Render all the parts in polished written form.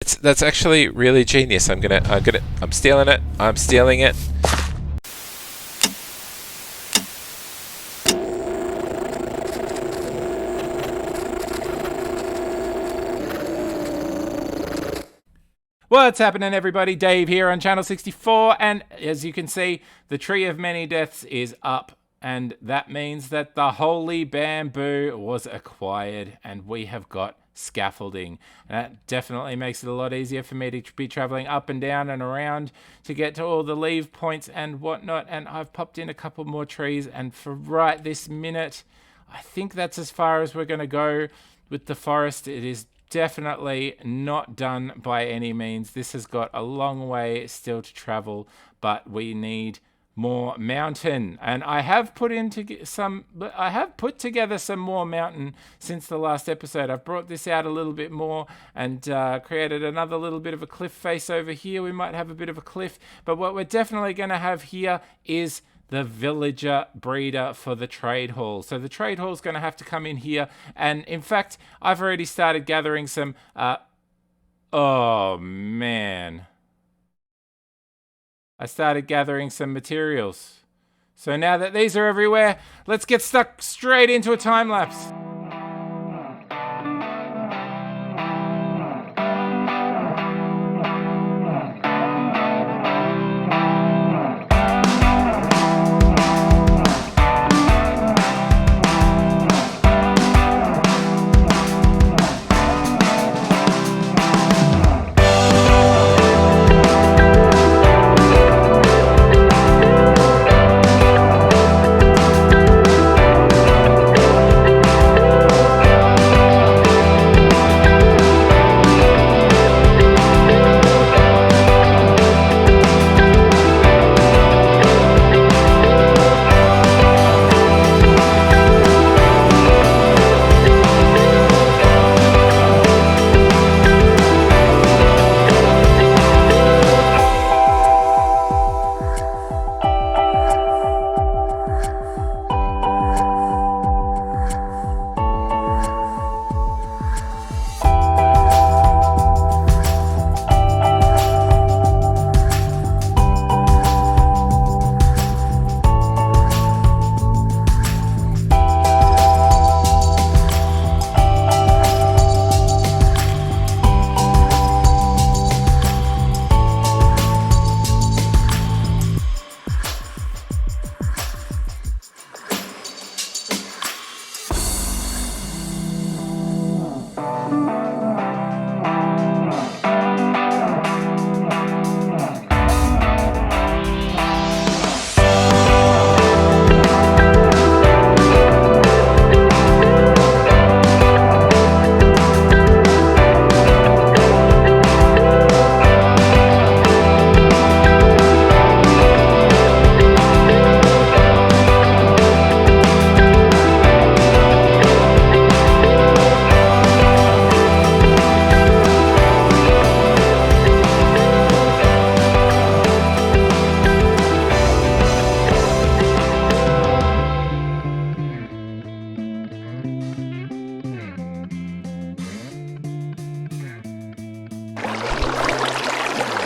That's actually really genius. I'm stealing it. I'm stealing it. What's happening, everybody? Dave here on Channel 64, and as you can see, the Tree of Many Deaths is up, and that means that the holy bamboo was acquired, and we have got scaffolding. And that definitely makes it a lot easier for me to be traveling up and down and around to get to all the leave points and whatnot. And I've popped in a couple more trees, and for right this minute, I think that's as far as we're going to go with the forest. It is definitely not done by any means. This has got a long way still to travel, but we need more mountain. And I have put together some more mountain since the last episode. I've brought this out a little bit more and created another little bit of a cliff face over here. We might have a bit of a cliff, but what we're definitely going to have here is the villager breeder for the trade hall. So the trade hall is going to have to come in here. And in fact, I've already started gathering some... oh, man. I started gathering some materials. So now that these are everywhere, let's get stuck straight into a time lapse.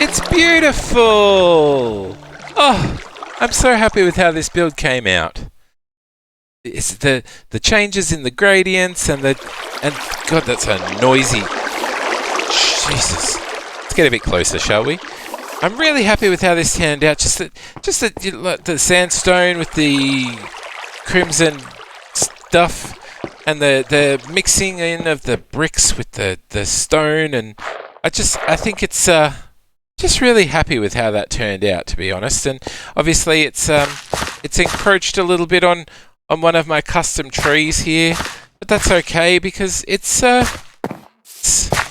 It's beautiful! Oh, I'm so happy with how this build came out. It's the changes in the gradients and God, that's a noisy... Jesus. Let's get a bit closer, shall we? I'm really happy with how this turned out. Just the sandstone with the crimson stuff and the mixing in of the bricks with the stone, and I think it's just really happy with how that turned out, to be honest. And obviously it's encroached a little bit on one of my custom trees here, but that's okay because it's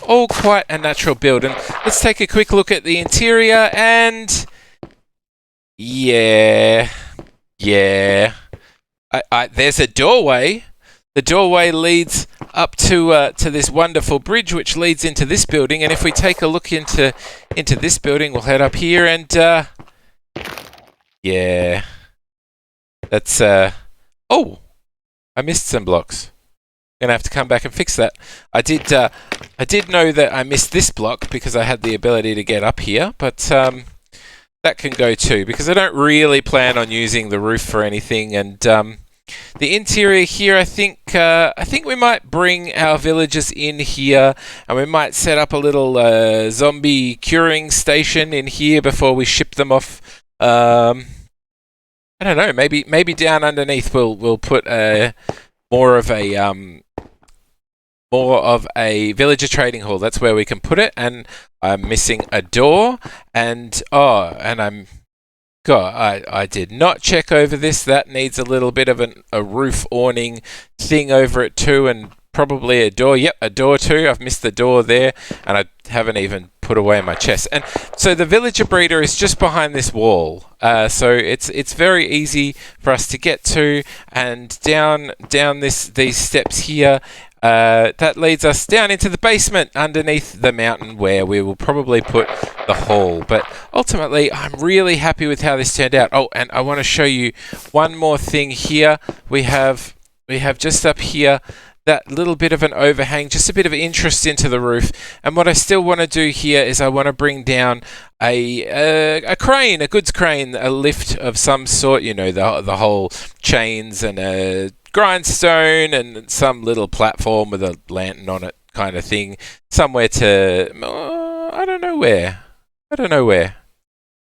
all quite a natural build. And let's take a quick look at the interior, and yeah, there's a doorway. The doorway leads up to this wonderful bridge, which leads into this building. And if we take a look into this building, we'll head up here, and yeah, that's oh, I missed some blocks. gonna have to come back and fix that. I did know that I missed this block because I had the ability to get up here, but that can go too because I don't really plan on using the roof for anything. And the interior here, I think we might bring our villagers in here, and we might set up a little zombie curing station in here before we ship them off. I don't know. Maybe down underneath we'll put more of a villager trading hall. That's where we can put it. And I'm missing a door. And I did not check over this. That needs a little bit of a roof awning thing over it too, and probably a door. Yep, a door too. I've missed the door there, and I haven't even put away my chest. And so the villager breeder is just behind this wall. So it's very easy for us to get to, and down these steps here. That leads us down into the basement underneath the mountain where we will probably put the hall. But ultimately, I'm really happy with how this turned out. Oh, and I want to show you one more thing here. We have just up here that little bit of an overhang, just a bit of interest into the roof. And what I still want to do here is I want to bring down a crane, a goods crane, a lift of some sort. You know, the whole chains and a grindstone and some little platform with a lantern on it kind of thing, somewhere to I don't know where,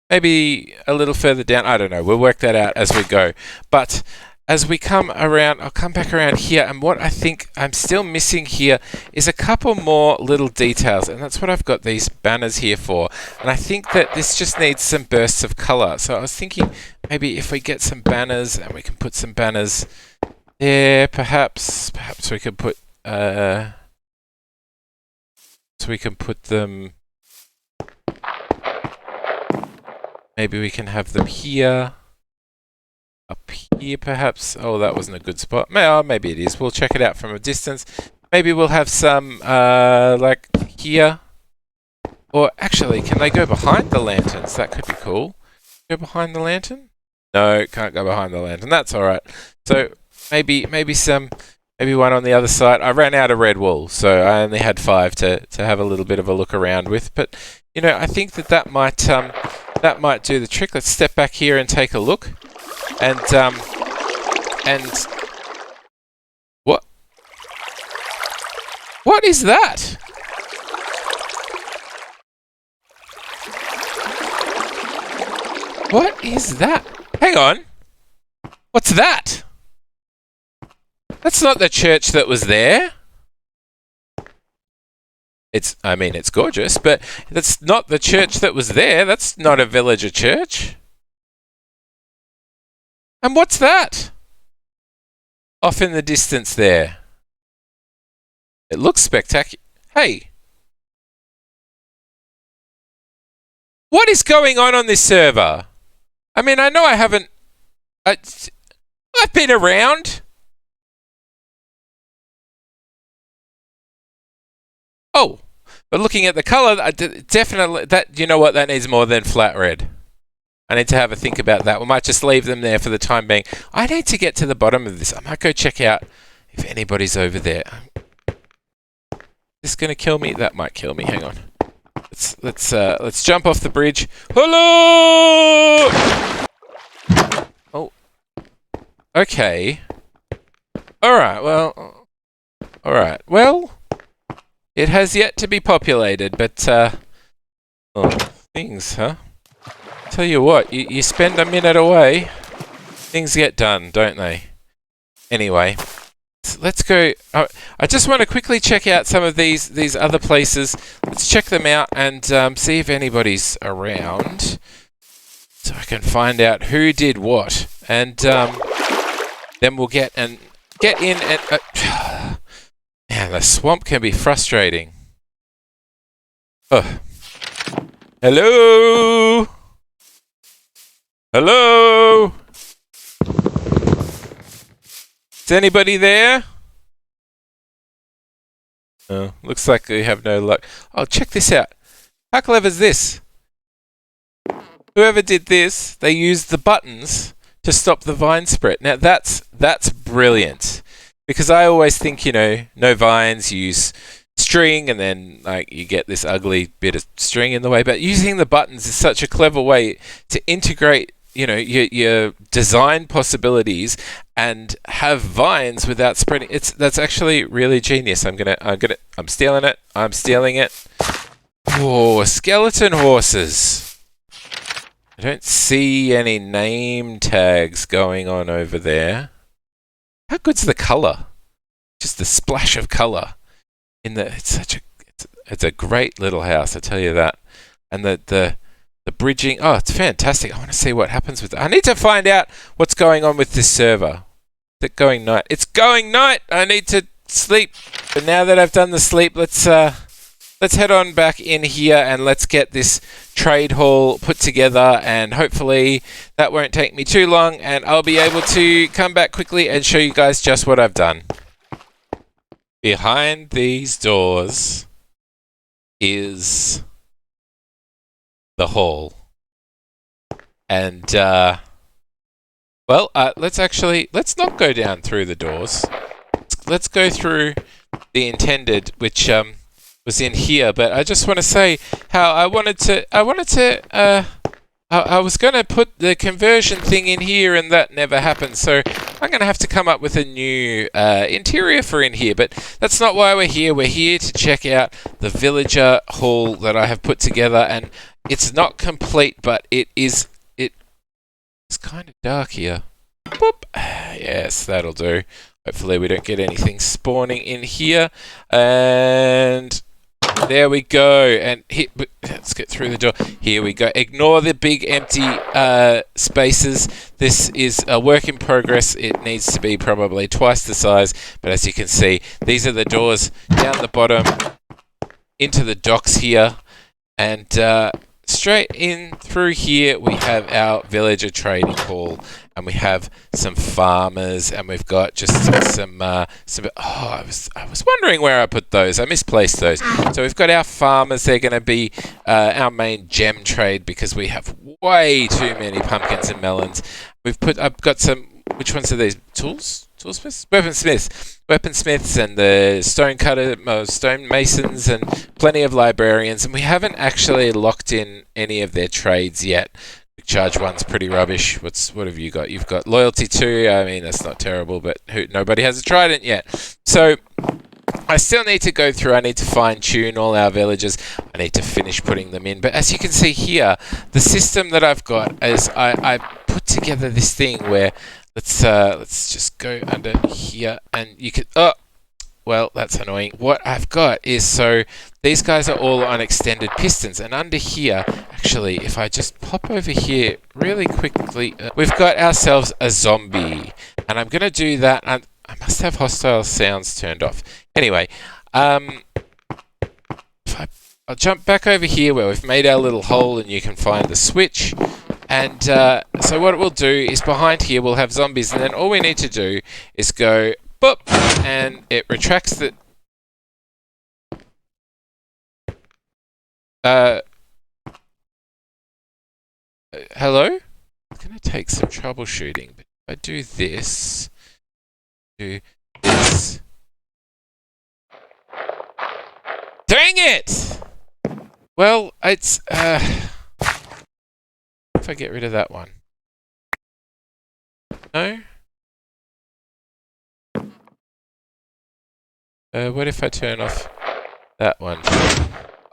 maybe a little further down. I don't know, we'll work that out as we go. But as we come around, I'll come back around here, and what I think I'm still missing here is a couple more little details, and that's what I've got these banners here for. And I think that this just needs some bursts of colour. So I was thinking maybe if we get some banners and we can put some banners there, perhaps we could put them. Maybe we can have them here, up here, perhaps. Oh, that wasn't a good spot. Maybe it is. We'll check it out from a distance. Maybe we'll have some like here, or actually, can they go behind the lanterns? That could be cool. Go behind the lantern? No, can't go behind the lantern. That's all right. So. Maybe one on the other side. I ran out of red wool, so I only had 5 to have a little bit of a look around with. But you know, I think that might do the trick. Let's step back here and take a look. And what is that? What is that? Hang on. What's that? That's not the church that was there. It's gorgeous, but that's not the church that was there. That's not a villager church. And what's that? Off in the distance there. It looks spectacular. Hey. What is going on this server? I mean, I know I haven't... I've been around. Oh, but looking at the colour, definitely you know what, that needs more than flat red. I need to have a think about that. We might just leave them there for the time being. I need to get to the bottom of this. I might go check out if anybody's over there. Is this gonna kill me? That might kill me. Hang on. Let's jump off the bridge. Hello! Oh. Okay. All right. Well. It has yet to be populated, but, things, huh? Tell you what, you spend a minute away, things get done, don't they? Anyway, let's go. I just want to quickly check out some of these other places. Let's check them out and see if anybody's around, so I can find out who did what, and then we'll get in and. Man, the swamp can be frustrating. Oh. Hello? Hello? Is anybody there? Oh, looks like we have no luck. Oh, check this out. How clever is this? Whoever did this, they used the buttons to stop the vine spread. Now that's brilliant. because I always think, no vines, you use string, and then like you get this ugly bit of string in the way. But using the buttons is such a clever way to integrate, your design possibilities and have vines without spreading. That's actually really genius. I'm stealing it. I'm stealing it. Oh, skeleton horses. I don't see any name tags going on over there. How good's the color? Just the splash of color it's a great little house, I tell you that. And the bridging, oh, it's fantastic. I want to see what happens with it. I need to find out what's going on with this server. Is it going night? It's going night. I need to sleep. But now that I've done the sleep, let's head on back in here and let's get this trade hall put together, and hopefully that won't take me too long and I'll be able to come back quickly and show you guys just what I've done. Behind these doors is the hall. And, let's not go down through the doors. Let's go through the intended, which, was in here. But I just want to say how I was going to put the conversion thing in here, and that never happened. So I'm going to have to come up with a new interior for in here. But that's not why we're here. We're here to check out the villager hall that I have put together. And it's not complete, but it's kind of dark here. Boop. Yes, that'll do. Hopefully we don't get anything spawning in here. And there we go. And let's get through the door. Here we go. Ignore the big empty spaces. This is a work in progress. It needs to be probably twice the size. But as you can see, these are the doors down the bottom into the docks here. And straight in through here, we have our villager trading hall. And we have some farmers, and we've got just some. I was wondering where I put those. I misplaced those. So we've got our farmers. They're going to be our main gem trade because we have way too many pumpkins and melons. I've got some. Which ones are these? Toolsmiths? Weaponsmiths, and the stonemasons, and plenty of librarians. And we haven't actually locked in any of their trades yet. Charge one's pretty rubbish. What have you got? You've got loyalty 2. I mean, that's not terrible, but nobody has a trident yet. So I still need to go through. I need to fine tune all our villagers. I need to finish putting them in. But as you can see here, the system that I've got is I put together this thing where let's just go under here, and you can. Oh, well, that's annoying. What I've got is, so these guys are all on extended pistons, and under here, actually, if I just pop over here really quickly, we've got ourselves a zombie, and I'm going to do that. I must have hostile sounds turned off. Anyway, I'll jump back over here where we've made our little hole, and you can find the switch. And so what we'll do is behind here we'll have zombies, and then all we need to do is go boop, and it retracts the. Hello? It's going to take some troubleshooting, but if I do this. Dang it! Well, it's if I get rid of that one. No? What if I turn off that one?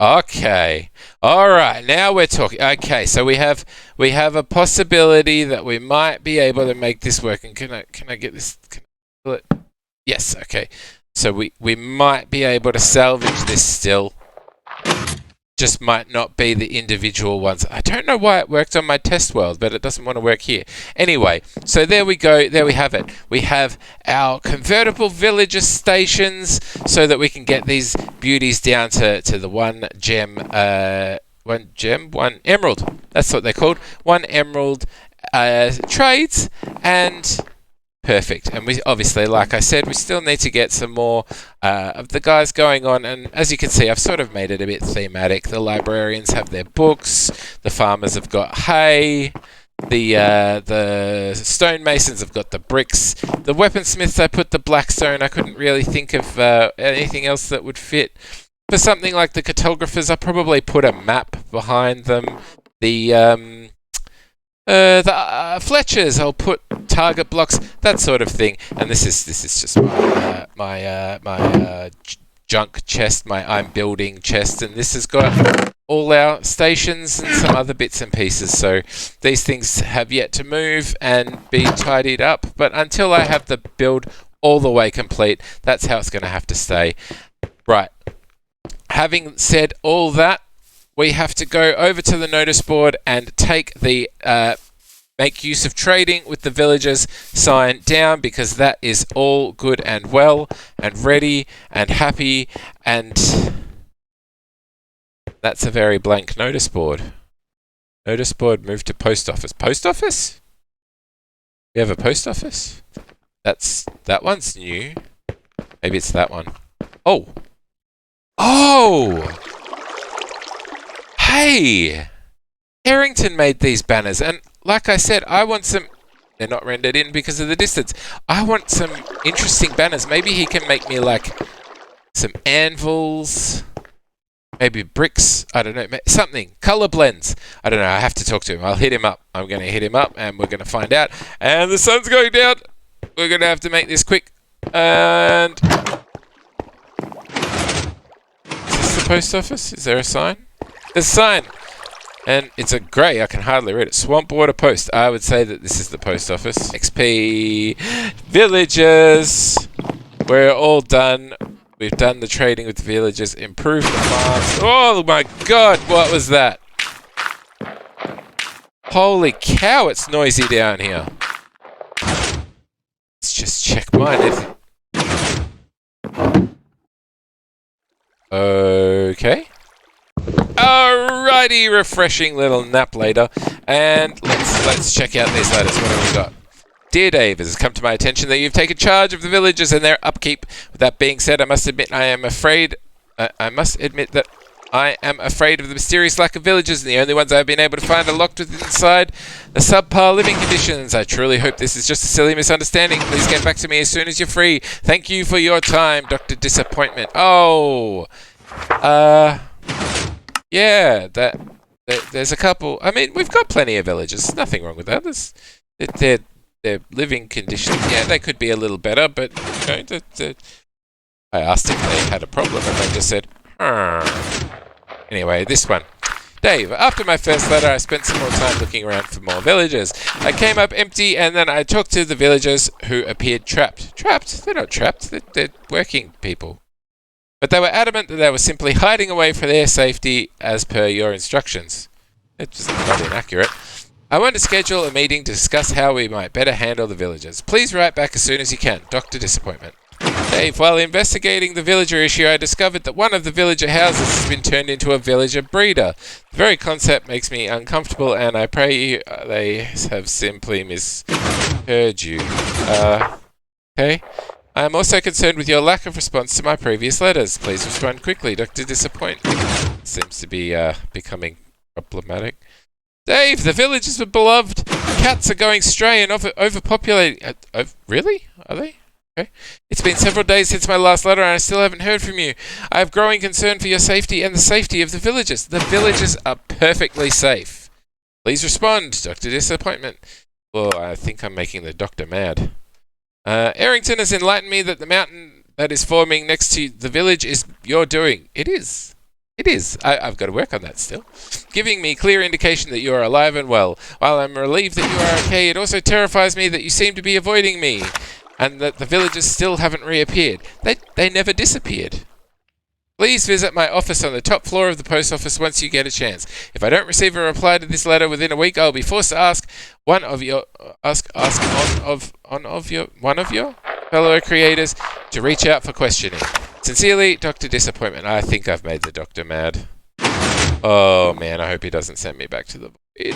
Okay. All right. Now we're talking. Okay. So we have a possibility that we might be able to make this work. And can I get this? Can I pull it? Yes. Okay. So we might be able to salvage this still. Just might not be the individual ones. I don't know why it worked on my test world, but it doesn't want to work here. Anyway, so there we go. There we have it. We have our convertible villager stations so that we can get these beauties down to the one emerald. That's what they're called. 1 emerald trades, and perfect. And we obviously, like I said, we still need to get some more of the guys going on. And as you can see, I've sort of made it a bit thematic. The librarians have their books. The farmers have got hay. The stonemasons have got the bricks. The weaponsmiths, I put the blackstone. I couldn't really think of anything else that would fit. For something like the cartographers, I probably put a map behind them. The Fletchers, I'll put target blocks, that sort of thing. And this is just my junk chest, my I'm building chest, and this has got all our stations and some other bits and pieces. So these things have yet to move and be tidied up. But until I have the build all the way complete, that's how it's going to have to stay. Right. Having said all that, we have to go over to the notice board and take the make use of trading with the villagers sign down, because that is all good and well and ready and happy, and that's a very blank notice board. Notice board moved to post office. Post office? We have a post office? That one's new. Maybe it's that one. Oh! Oh! Hey! Aerington made these banners, and like I said, I want some... They're not rendered in because of the distance. I want some interesting banners. Maybe he can make me, like, some anvils, maybe bricks, I don't know, something. Color blends. I don't know, I have to talk to him. I'll hit him up. I'm going to hit him up, and we're going to find out. And the sun's going down. We're going to have to make this quick. And... Is this the post office? Is there a sign? There's a sign! And it's a grey, I can hardly read it. Swamp Water Post. I would say that this is the post office. XP. Villagers. We're all done. We've done the trading with the villagers. Improved the farms. Oh my god, what was that? Holy cow, it's noisy down here. Let's just check mine. Okay. Alrighty, refreshing little nap later, and let's check out these letters. What have we got? Dear Dave, it has come to my attention that you've taken charge of the villagers and their upkeep. With that being said, I must admit that I am afraid of the mysterious lack of villagers, and the only ones I've been able to find are locked inside the subpar living conditions. I truly hope this is just a silly misunderstanding. Please get back to me as soon as you're free. Thank you for your time, Dr. Disappointment. Oh, yeah, there's a couple. I mean, we've got plenty of villagers. There's nothing wrong with that. Their living conditions, yeah, they could be a little better, but you know, I asked if they had a problem, and they just said, Anyway, this one. Dave, after my first letter, I spent some more time looking around for more villagers. I came up empty, and then I talked to the villagers who appeared trapped. Trapped? They're not trapped. They're working people. But they were adamant that they were simply hiding away for their safety as per your instructions. It's just not inaccurate. I want to schedule a meeting to discuss how we might better handle the villagers. Please write back as soon as you can. Dr. Disappointment. Dave, while investigating the villager issue, I discovered that one of the villager houses has been turned into a villager breeder. The very concept makes me uncomfortable, and I pray they have simply misheard you. Okay. I am also concerned with your lack of response to my previous letters. Please respond quickly, Dr. Disappointment. Seems to be becoming problematic. Dave, the villagers were beloved. Cats are going stray and overpopulating. Really? Are they? Okay. It's been several days since my last letter, and I still haven't heard from you. I have growing concern for your safety and the safety of the villagers. The villagers are perfectly safe. Please respond, Dr. Disappointment. Well, I think I'm making the doctor mad. Aerington has enlightened me that the mountain that is forming next to the village is your doing. It is. It is. I've got to work on that still. Giving me clear indication that you are alive and well. While I'm relieved that you are okay, it also terrifies me that you seem to be avoiding me, and that the villagers still haven't reappeared. They never disappeared. Please visit my office on the top floor of the post office once you get a chance. If I don't receive a reply to this letter within a week, I'll be forced to ask one of your fellow creators to reach out for questioning. Sincerely, Dr. Disappointment. I think I've made the doctor mad. Oh man, I hope he doesn't send me back to the void.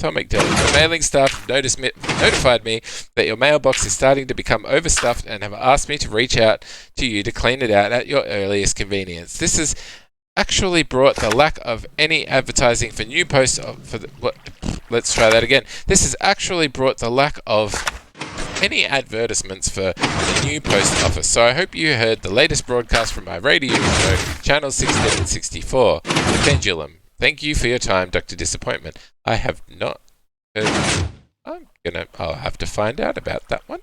Atomic Dave, the mailing staff notified me that your mailbox is starting to become overstuffed and have asked me to reach out to you to clean it out at your earliest convenience. This is actually brought the lack of any advertising for new posts let's try that again. This has actually brought the lack of any advertisements for the new post office. So I hope you heard the latest broadcast from my radio show, Channel 6764, The Pendulum. Thank you for your time, Dr. Disappointment. I have not heard. I'll have to find out about that one.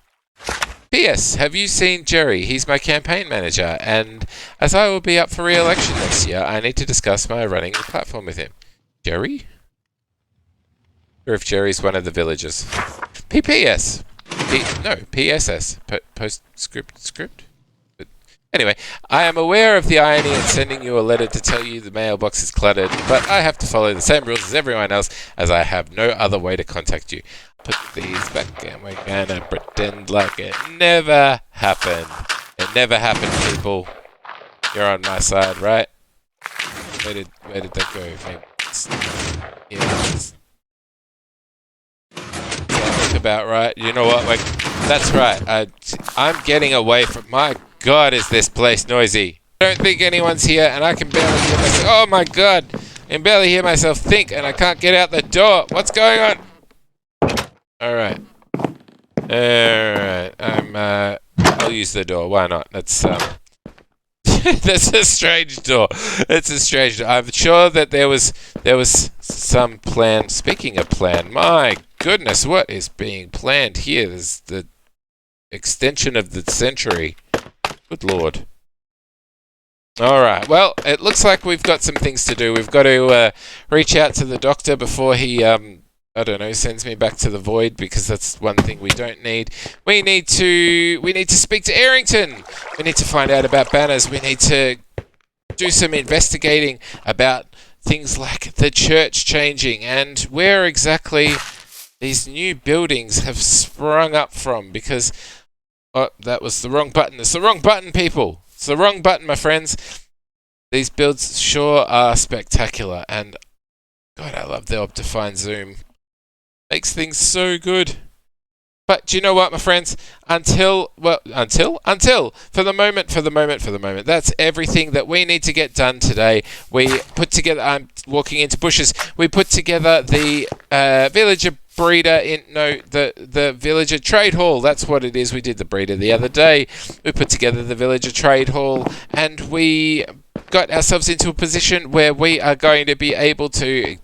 P.S. Have you seen Jerry? He's my campaign manager, and as I will be up for re-election next year, I need to discuss my running the platform with him. Jerry? Or if Jerry's one of the villagers. PPS. PSS. Postscript? But anyway, I am aware of the irony in sending you a letter to tell you the mailbox is cluttered, but I have to follow the same rules as everyone else, as I have no other way to contact you. Put these back and we're gonna pretend like it never happened. It never happened, people. You're on my side, right? Where did that go? Maybe about right. You know what? That's right. I'm getting away from. My God, is this place noisy? I don't think anyone's here, and I can barely hear myself. Oh my God, I can barely hear myself think, and I can't get out the door. What's going on? All right. I'll use the door. Why not? That's that's a strange door. It's a strange door. I'm sure that there was some plan. Speaking of plan, my goodness, what is being planned here? There's the extension of the century. Good Lord. All right. Well, it looks like we've got some things to do. We've got to reach out to the doctor before he sends me back to the void, because that's one thing we don't need. We need to speak to Aerington. We need to find out about banners. We need to do some investigating about things like the church changing and where exactly these new buildings have sprung up from, because that was the wrong button. It's the wrong button, people. It's the wrong button, my friends. These builds sure are spectacular, and God, I love the Optifine zoom. Makes things so good. But do you know what, my friends? Until for the moment, that's everything that we need to get done today. We put together, I'm walking into bushes, we put together the villager breeder the villager trade hall. That's what it is. We did the breeder the other day. We put together the villager trade hall, and we got ourselves into a position where we are going to be able to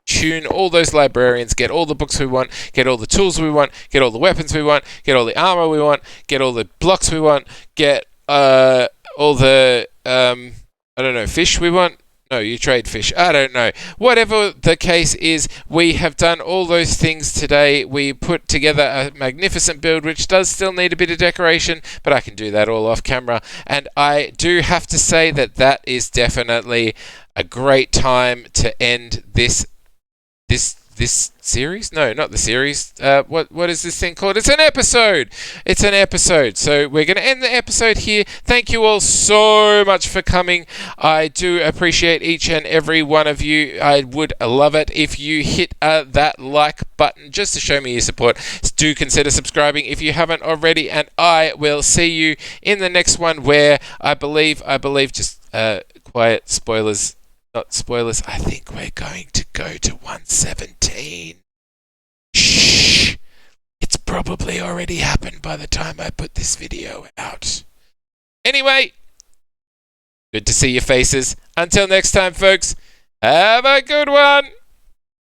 tune all those librarians, get all the books we want, get all the tools we want, get all the weapons we want, get all the armor we want, get all the blocks we want, get all the fish we want. No, you trade fish. I don't know. Whatever the case is, we have done all those things today. We put together a magnificent build, which does still need a bit of decoration, but I can do that all off camera. And I do have to say that is definitely a great time to end this series? No, not the series. What is this thing called? It's an episode. It's an episode. So we're going to end the episode here. Thank you all so much for coming. I do appreciate each and every one of you. I would love it if you hit that like button just to show me your support. Do consider subscribing if you haven't already, and I will see you in the next one, where I believe just quiet spoilers. Not spoilers, I think we're going to go to 117. Shh! It's probably already happened by the time I put this video out. Anyway, good to see your faces. Until next time, folks, have a good one!